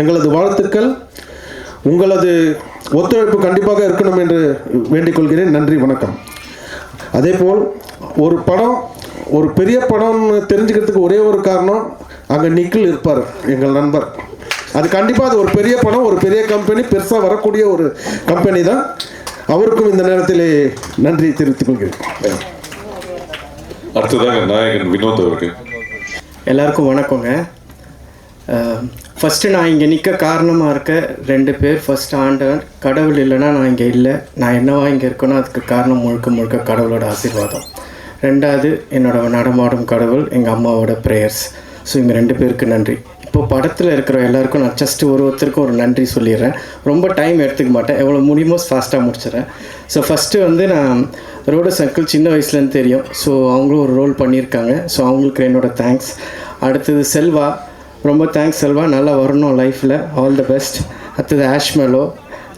Speaker 8: எங்களது வாழ்த்துக்கள். உங்களது ஒத்துழைப்பு கண்டிப்பாக இருக்கணும் என்று வேண்டிக் கொள்கிறேன். நன்றி, வணக்கம். அதேபோல் ஒரு படம், ஒரு பெரிய படம்னு தெரிஞ்சுக்கிறதுக்கு ஒரே ஒரு காரணம், அங்கே நிக்கில் இருப்பார் எங்கள் நண்பர். அது கண்டிப்பாக அது ஒரு பெரிய படம், ஒரு பெரிய கம்பெனி, பெருசாக வரக்கூடிய ஒரு கம்பெனி தான். அவருக்கும் இந்த நேரத்தில் நன்றி தெரிவித்துக் கொள்கிறேன்.
Speaker 3: அடுத்ததாக நாயகன் வினோத் அவர்கள்.
Speaker 16: எல்லாருக்கும் வணக்கங்க. ஃபஸ்ட்டு நான் இங்கே நிற்க காரணமாக இருக்க 2 பேர். ஃபஸ்ட்டு ஆண்டவன், கடவுள் இல்லைன்னா நான் இங்கே இல்லை, நான் என்னவா இங்கே இருக்கணும், அதுக்கு காரணம் முழுக்க முழுக்க கடவுளோட ஆசீர்வாதம். 2வது என்னோட நடமாடும் கடவுள், எங்கள் அம்மாவோட ப்ரேயர்ஸ். ஸோ இவங்க 2 பேருக்கு நன்றி. இப்போது படத்தில் இருக்கிற எல்லாருக்கும் நான் ஜஸ்ட்டு ஒருத்தருக்கும் ஒரு நன்றி சொல்லிடுறேன். ரொம்ப டைம் எடுத்துக்க மாட்டேன், எவ்வளோ முடியுமோ ஃபாஸ்ட்டாக முடிச்சிடுறேன். ஸோ ஃபஸ்ட்டு வந்து நான் ரோடு சர்க்கிள் சின்ன வயசுலேருந்து தெரியும், ஸோ அவங்களும் ஒரு ரோல் பண்ணியிருக்காங்க, ஸோ அவங்களுக்கு என்னோடய தேங்க்ஸ். அடுத்தது செல்வா, ரொம்ப தேங்க்ஸ் செல்வா, நல்லா வரணும் லைஃப்பில், ஆல் த பெஸ்ட். அடுத்தது ஆஷ் மெலோ,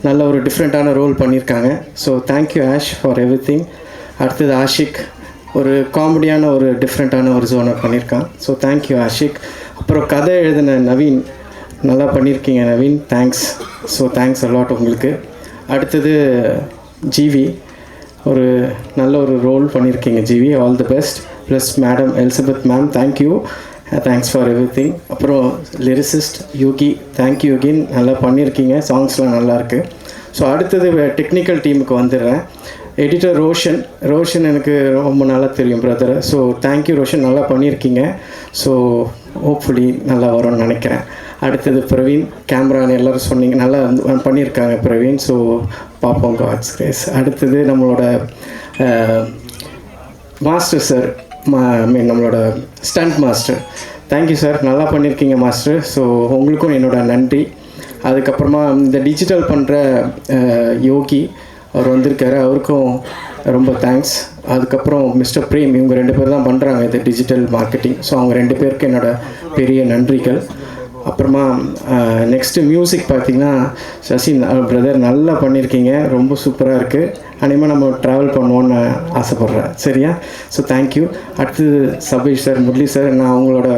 Speaker 16: நல்ல ஒரு டிஃப்ரெண்ட்டான ரோல் பண்ணியிருக்காங்க, so thank you ash for every thing. அடுத்தது ஆஷிக், ஒரு காமெடியான ஒரு டிஃப்ரெண்ட்டான ஒரு ஜோனை பண்ணியிருக்கான், ஸோ தேங்க்யூ ஆஷிக். அப்புறம் கதை எழுதின நவீன், நல்லா பண்ணியிருக்கீங்க Naveen, thanks. So thanks a lot உங்களுக்கு. அடுத்தது ஜிவி, ஒரு நல்ல ஒரு ரோல் பண்ணியிருக்கீங்க GV, all the best. Plus madam Elizabeth ma'am, thank you, thanks for everything. அப்புறம் லிரிசிஸ்ட் யோகி, தேங்க்யூ யோகி, நல்லா பண்ணியிருக்கீங்க, சாங்ஸ்லாம் நல்லாயிருக்கு. ஸோ அடுத்தது டெக்னிக்கல் டீமுக்கு வந்துடுறேன். எடிட்டர் ரோஷன் எனக்கு ரொம்ப நல்லா தெரியும் பிரதர், ஸோ தேங்க்யூ ரோஷன், நல்லா பண்ணியிருக்கீங்க. ஸோ ஹோப்ஃபுல்லி நல்லா வரும்னு நினைக்கிறேன். அடுத்தது பிரவீன், கேமரான்னு எல்லோரும் சொன்னீங்க, நல்லா பண்ணியிருக்காங்க பிரவீன், ஸோ பார்ப்போம், காட்ஸ் கிரேஸ். அடுத்தது நம்மளோட மாஸ்டர் சார், நம்மளோட ஸ்டண்ட் மாஸ்டர், தேங்க்யூ சார், நல்லா பண்ணியிருக்கீங்க மாஸ்டர், ஸோ உங்களுக்கும் என்னோட நன்றி. அதுக்கப்புறமா இந்த டிஜிட்டல் பண்ணுற யோகி அவர் வந்திருக்காரு, அவருக்கும் ரொம்ப தேங்க்ஸ். அதுக்கப்புறம் மிஸ்டர் பிரேம், இவங்க 2 பேர் தான் பண்ணுறாங்க இது டிஜிட்டல் மார்க்கெட்டிங், ஸோ அவங்க 2 பேருக்கு என்னோடய பெரிய நன்றிகள். அப்புறமா நெக்ஸ்ட்டு மியூசிக் பார்த்திங்கன்னா சசி பிரதர் நல்லா பண்ணியிருக்கீங்க, ரொம்ப சூப்பராக இருக்குது. அனிமேல் நம்ம ட்ராவல் பண்ணுவோன்னு ஆசைப்பட்றேன், சரியா? So thank you. அடுத்தது சபீஷ் சார், முரளி சார், நான் அவங்களோட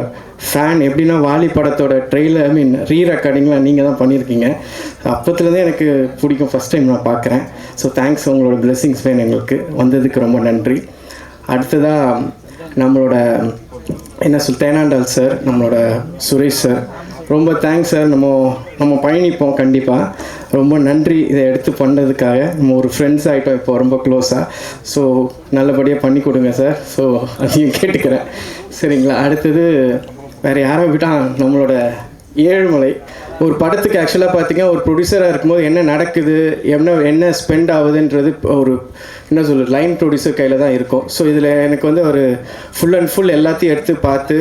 Speaker 16: ஃபேன். எப்படின்னா வாலி படத்தோட ட்ரெயிலர் ரீ ரெக்கார்டிங்லாம் நீங்கள் தான் பண்ணியிருக்கீங்க. அப்போத்துலேருந்தே எனக்கு பிடிக்கும், ஃபஸ்ட் டைம் நான் பார்க்குறேன். ஸோ தேங்க்ஸ், உங்களோட பிளெஸிங்ஸ் வேணும் எங்களுக்கு, வந்ததுக்கு ரொம்ப நன்றி. அடுத்ததாக நம்மளோட தேனாண்டால் சார், நம்மளோட சுரேஷ் சார், ரொம்ப தேங்க்ஸ் சார். நம்ம பயணிப்போம் கண்டிப்பாக. ரொம்ப நன்றி இதை எடுத்து பண்ணதுக்காக. நம்ம ஒரு ஃப்ரெண்ட்ஸ் ஆகிட்டோம் இப்போ ரொம்ப க்ளோஸாக. ஸோ நல்லபடியாக பண்ணி கொடுங்க சார். ஸோ அதையும் கேட்டுக்கிறேன், சரிங்களா? அடுத்தது வேறு யாரை விட்டால் நம்மளோட ஏழுமலை. ஒரு படத்துக்கு ஆக்சுவலாக பார்த்தீங்கன்னா ஒரு ப்ரொடியூசராக இருக்கும்போது என்ன நடக்குது, என்ன ஸ்பெண்ட் ஆகுதுன்றது ஒரு லைன் ப்ரொடியூசர் கையில் தான் இருக்கும். ஸோ இதில் எனக்கு வந்து ஒரு ஃபுல் அண்ட் ஃபுல் எல்லாத்தையும் எடுத்து பார்த்து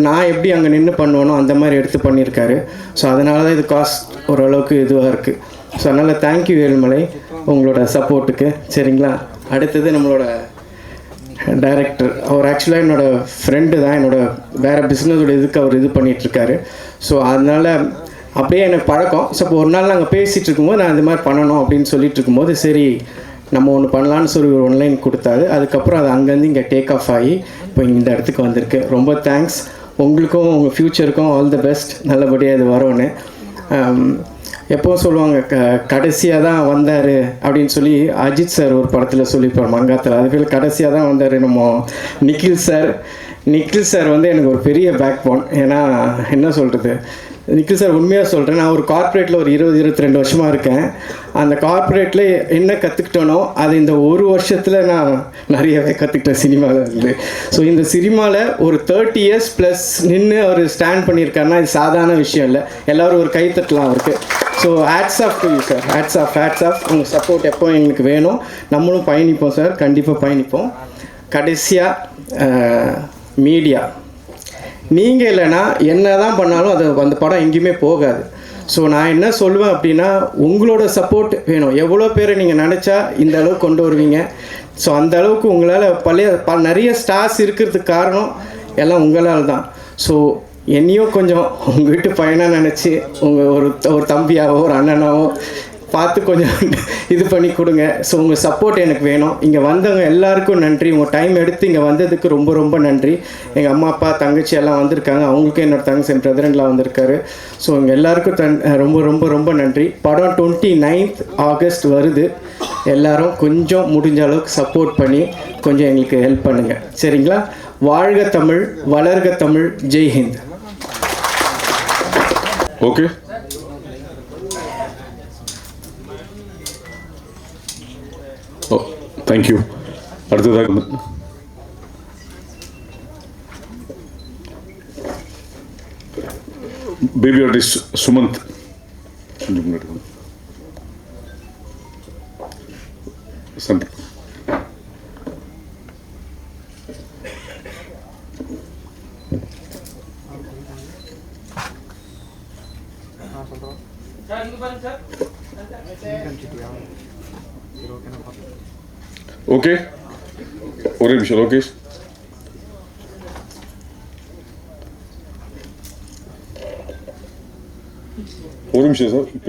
Speaker 16: நான் எப்படி அங்கே நின்று பண்ணுவேனோ அந்த மாதிரி எடுத்து பண்ணியிருக்காரு. ஸோ அதனால தான் இது காஸ்ட் ஓரளவுக்கு இதுவாக இருக்குது. ஸோ அதனால் தேங்க்யூ ஏழுமலை உங்களோட சப்போர்ட்டுக்கு, சரிங்களா? அடுத்தது நம்மளோட டைரக்டர். அவர் ஆக்சுவலாக என்னோடய ஃப்ரெண்டு தான், வேறு பிஸ்னஸோட இதுக்கு அவர் இது பண்ணிகிட்ருக்காரு. ஸோ அதனால் அப்படியே எனக்கு பழக்கம். ஸோ இப்போ ஒரு நாள் நாங்கள் பேசிகிட்டு இருக்கும்போது நான் இது மாதிரி பண்ணணும் அப்படின்னு சொல்லிட்டு இருக்கும்போது, சரி நம்ம ஒன்று பண்ணலான்னு சொல்லி ஒரு ஒன்லைன் கொடுத்தாரு. அதுக்கப்புறம் அது அங்கேருந்து இங்கே டேக் ஆஃப் ஆகி இப்போ இந்த இடத்துக்கு வந்திருக்கு. ரொம்ப தேங்க்ஸ். உங்களுக்கும் உங்கள் ஃப்யூச்சருக்கும் ஆல் தி பெஸ்ட். நல்லபடியாக இது வரும்னு. எப்போவும் சொல்லுவாங்க கடைசியாக தான் வந்தார் அப்படின்னு சொல்லி அஜித் சார் ஒரு படத்தில் சொல்லியிருப்பார் மங்காத்தில். அதுக்கு கடைசியாக தான் வந்தார் நம்ம நிக்கில் சார் வந்து எனக்கு ஒரு பெரிய பேக் போன். ஏன்னா என்ன சொல்கிறது, நிக்கில் சார் உண்மையாக சொல்கிறேன், நான் ஒரு கார்ப்பரேட்டில் ஒரு 20-22 வருஷமாக இருக்கேன். அந்த கார்ப்பரேட்டில் என்ன கற்றுக்கிட்டேனோ அது இந்த ஒரு வருஷத்தில் நான் நிறையவே கற்றுக்கிட்டேன் சினிமாவில் இருந்து. ஸோ இந்த சினிமாவில் ஒரு 30 years ப்ளஸ் நின்று அவர் ஸ்டாண்ட் பண்ணியிருக்காருன்னா இது சாதாரண விஷயம் இல்லை. எல்லோரும் ஒரு கை தட்டலாம் அவருக்கு. So hats off to you sir, hats off. உங்கள் சப்போர்ட் எப்போ எங்களுக்கு வேணும், நம்மளும் பயணிப்போம் சார், கண்டிப்பாக பயணிப்போம். கடைசியாக மீடியா, நீங்கள் இல்லைன்னா என்ன தான் பண்ணாலும் அந்த படம் எங்கேயுமே போகாது. ஸோ நான் என்ன சொல்லுவேன் அப்படின்னா, உங்களோட சப்போர்ட் வேணும். எவ்வளோ பேரை நீங்கள் நினச்சா இந்த அளவுக்கு கொண்டு வருவீங்க. ஸோ அந்த அளவுக்கு உங்களால் நிறைய ஸ்டார்ஸ் இருக்கிறதுக்கு காரணம் எல்லாம் உங்களால் தான். ஸோ என்னையும் கொஞ்சம் உங்கள் வீட்டு பையனாக நினச்சி உங்கள் ஒரு தம்பியாவோ ஒரு அண்ணனாவோ பார்த்து கொஞ்சம் இது பண்ணி கொடுங்க. ஸோ உங்கள் சப்போர்ட் எனக்கு வேணும். இங்கே வந்தவங்க எல்லாருக்கும் நன்றி. உங்கள் டைம் எடுத்து இங்கே வந்ததுக்கு ரொம்ப ரொம்ப நன்றி. எங்கள் அம்மா அப்பா தங்கச்சி எல்லாம் வந்திருக்காங்க. அவங்களுக்கும் என்னோடய தங்கச்சி என் பிரதரெல்லாம் வந்திருக்காரு. ஸோ இங்கே எல்லாருக்கும் ரொம்ப ரொம்ப ரொம்ப நன்றி. படம் 29th August வருது. எல்லோரும் கொஞ்சம் முடிஞ்ச அளவுக்கு சப்போர்ட் பண்ணி கொஞ்சம் எங்களுக்கு ஹெல்ப் பண்ணுங்கள், சரிங்களா? வாழ்க தமிழ், வளர்க தமிழ், ஜெய் ஹிந்த்.
Speaker 3: Okay, thank you. அடுத்ததாக baby artist Sumanth. Centre. Okay, ஒரே நிமிஷம். லோகேஷ், ஒரு நிமிஷம் சார்.